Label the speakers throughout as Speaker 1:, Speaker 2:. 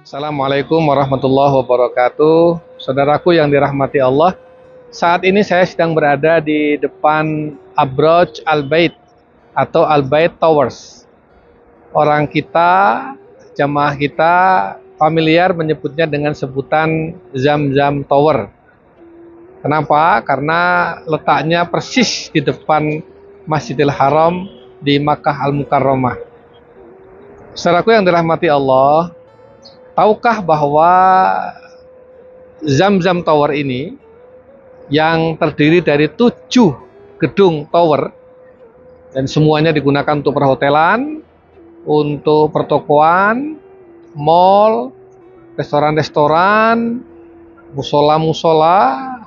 Speaker 1: Assalamualaikum warahmatullahi wabarakatuh. Saudaraku yang dirahmati Allah, saat ini saya sedang berada di depan Abroj Al-Bait atau Al-Bait Towers. Orang kita, jamaah kita familiar menyebutnya dengan sebutan Zam-Zam Tower. Kenapa? Karena letaknya persis di depan Masjidil Haram di Makkah Al-Mukarramah. Saudaraku yang dirahmati Allah, tahukah bahwa Zam-Zam Tower ini yang terdiri dari 7 gedung tower dan semuanya digunakan untuk perhotelan, untuk pertokoan, mall, restoran-restoran, musola-musola,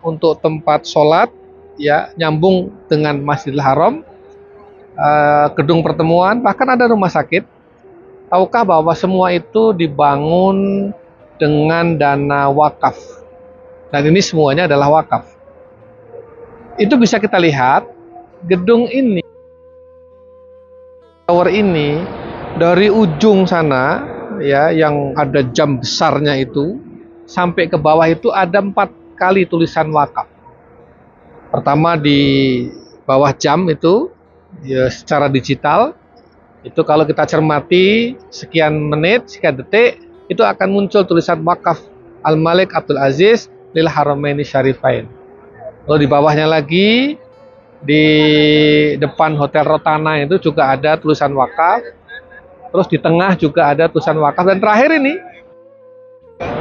Speaker 1: untuk tempat sholat, ya, nyambung dengan Masjidil Haram, gedung pertemuan, bahkan ada rumah sakit. Tahukah bahwa semua itu dibangun dengan dana wakaf? Dan ini semuanya adalah wakaf. Itu bisa kita lihat, gedung ini, tower ini, dari ujung sana, ya, yang ada jam besarnya itu, sampai ke bawah itu ada 4 kali tulisan wakaf. Pertama di bawah jam itu, ya, secara digital. Itu kalau kita cermati sekian menit, sekian detik, itu akan muncul tulisan wakaf Al-Malik Abdul Aziz lil Haramaini Syarifain. Lalu di bawahnya lagi, di depan Hotel Rotana itu juga ada tulisan wakaf. Terus di tengah juga ada tulisan wakaf. Dan terakhir ini,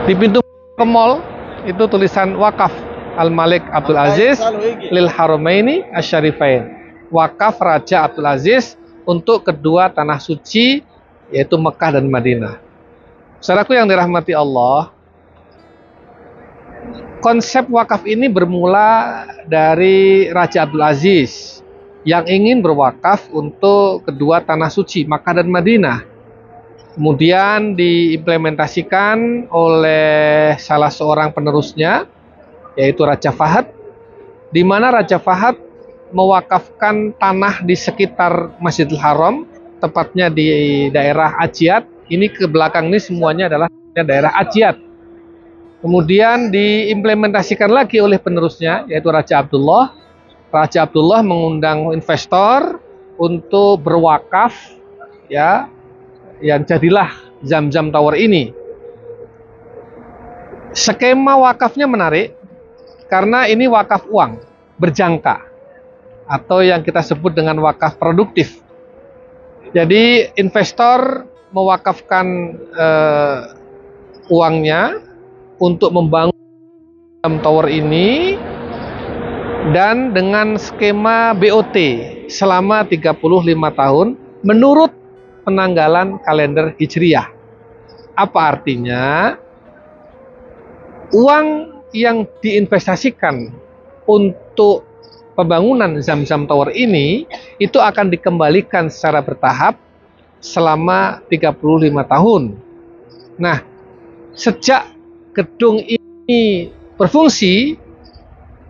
Speaker 1: di pintu ke mall, itu tulisan wakaf Al-Malik Abdul Aziz lil Haramaini Syarifain. Wakaf Raja Abdul Aziz untuk kedua tanah suci, yaitu Mekah dan Madinah. Saudaraku yang dirahmati Allah, konsep wakaf ini bermula dari Raja Abdul Aziz yang ingin berwakaf untuk kedua tanah suci, Makkah dan Madinah. Kemudian diimplementasikan oleh salah seorang penerusnya, yaitu Raja Fahad, di mana Raja Fahad mewakafkan tanah di sekitar Masjidil Haram, tepatnya di daerah Ajiat. Ini ke belakang ini semuanya adalah daerah Ajiat. Kemudian diimplementasikan lagi oleh penerusnya, yaitu Raja Abdullah. Raja Abdullah mengundang investor untuk berwakaf, ya, yang jadilah Zam-Zam Tower ini. Skema wakafnya menarik karena ini wakaf uang berjangka, atau yang kita sebut dengan wakaf produktif. Jadi investor mewakafkan uangnya untuk membangun tower ini, dan dengan skema BOT selama 35 tahun menurut penanggalan kalender Hijriyah. Apa artinya? Uang yang diinvestasikan untuk pembangunan Zam-Zam Tower ini itu akan dikembalikan secara bertahap selama 35 tahun. Nah, sejak gedung ini berfungsi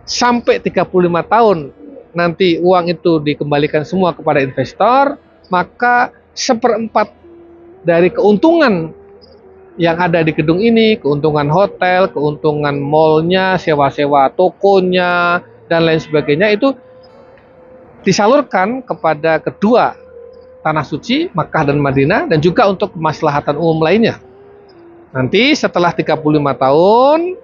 Speaker 1: sampai 35 tahun nanti uang itu dikembalikan semua kepada investor, maka 1/4 dari keuntungan yang ada di gedung ini, keuntungan hotel, keuntungan mallnya, sewa-sewa tokonya, dan lain sebagainya, itu disalurkan kepada kedua tanah suci, Makkah dan Madinah, dan juga untuk kemaslahatan umum lainnya. Nanti setelah 35 tahun,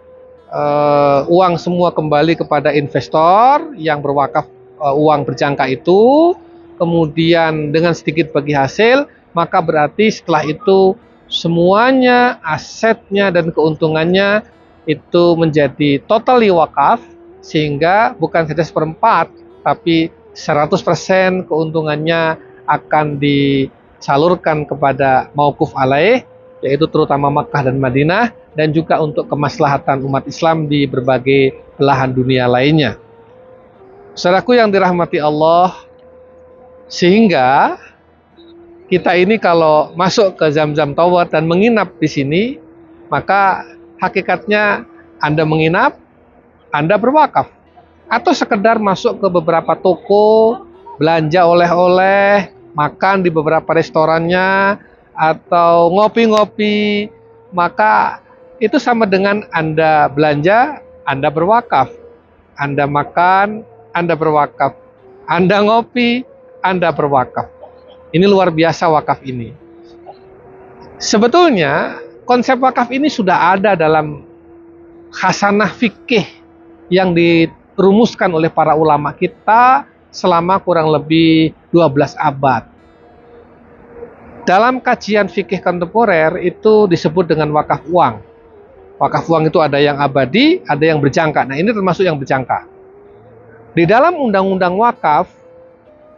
Speaker 1: uang semua kembali kepada investor yang berwakaf uang berjangka itu, kemudian dengan sedikit bagi hasil, maka berarti setelah itu semuanya, asetnya dan keuntungannya itu menjadi totally wakaf, sehingga bukan saja 1/4, tapi 100% keuntungannya akan disalurkan kepada mauquf alaih, yaitu terutama Makkah dan Madinah, dan juga untuk kemaslahatan umat Islam di berbagai belahan dunia lainnya. Saudaraku yang dirahmati Allah, sehingga kita ini kalau masuk ke Zam-Zam Tower dan menginap di sini, maka hakikatnya Anda menginap, Anda berwakaf. Atau sekedar masuk ke beberapa toko, belanja oleh-oleh, makan di beberapa restorannya, atau ngopi-ngopi maka itu sama dengan Anda belanja, Anda berwakaf. Anda makan, Anda berwakaf. Anda ngopi, Anda berwakaf. Ini luar biasa wakaf ini. Sebetulnya konsep wakaf ini sudah ada dalam khasanah fikih yang dirumuskan oleh para ulama kita selama kurang lebih 12 abad. Dalam kajian fikih kontemporer itu disebut dengan wakaf uang. Wakaf uang itu ada yang abadi, ada yang berjangka. Nah, ini termasuk yang berjangka. Di dalam Undang-Undang Wakaf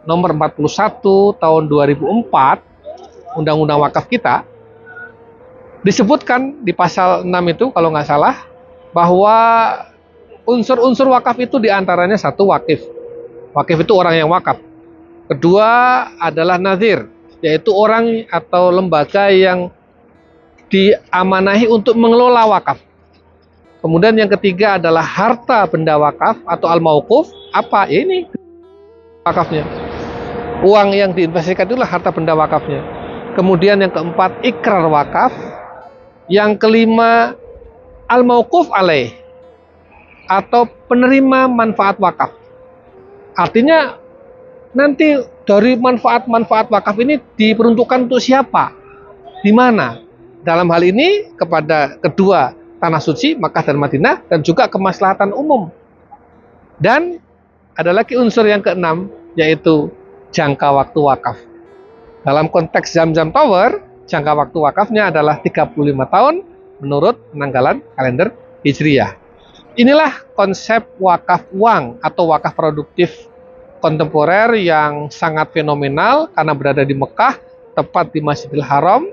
Speaker 1: nomor 41 tahun 2004, Undang-Undang Wakaf kita, disebutkan di pasal 6 itu kalau nggak salah, bahwa unsur-unsur wakaf itu diantaranya satu, wakif. Wakif itu orang yang wakaf. Kedua adalah nazir, yaitu orang atau lembaga yang diamanahi untuk mengelola wakaf. Kemudian yang ketiga adalah harta benda wakaf atau al-mauquf. Apa? Ya ini wakafnya. Uang yang diinvestasikan itulah harta benda wakafnya. Kemudian yang keempat ikrar wakaf. Yang kelima al-mauquf alaih atau penerima manfaat wakaf. Artinya nanti dari manfaat-manfaat wakaf ini diperuntukkan untuk siapa? Di mana? Dalam hal ini kepada kedua tanah suci Makkah dan Madinah dan juga kemaslahatan umum. Dan ada lagi unsur yang keenam, yaitu jangka waktu wakaf. Dalam konteks Zamzam Tower, jangka waktu wakafnya adalah 35 tahun menurut penanggalan kalender Hijriyah. Inilah konsep wakaf uang atau wakaf produktif kontemporer yang sangat fenomenal karena berada di Mekah, tepat di Masjidil Haram.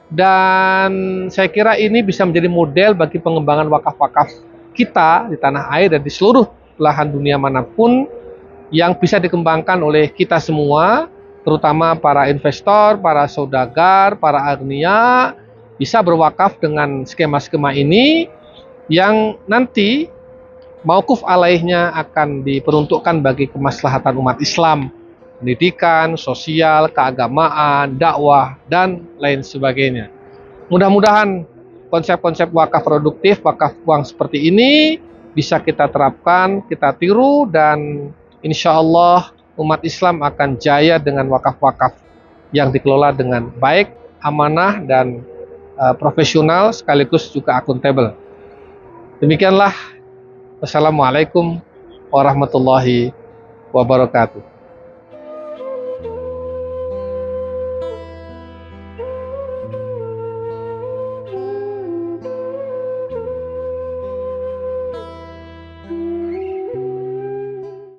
Speaker 1: Dan saya kira ini bisa menjadi model bagi pengembangan wakaf-wakaf kita di tanah air dan di seluruh belahan dunia manapun yang bisa dikembangkan oleh kita semua, terutama para investor, para saudagar, para agniya, bisa berwakaf dengan skema-skema ini yang nanti mauquf alaihnya akan diperuntukkan bagi kemaslahatan umat Islam, pendidikan, sosial, keagamaan, dakwah, dan lain sebagainya. Mudah-mudahan konsep-konsep wakaf produktif, wakaf uang seperti ini bisa kita terapkan, kita tiru, dan insya Allah umat Islam akan jaya dengan wakaf-wakaf yang dikelola dengan baik, amanah, dan profesional sekaligus juga akuntabel. Demikianlah. Wassalamualaikum warahmatullahi wabarakatuh.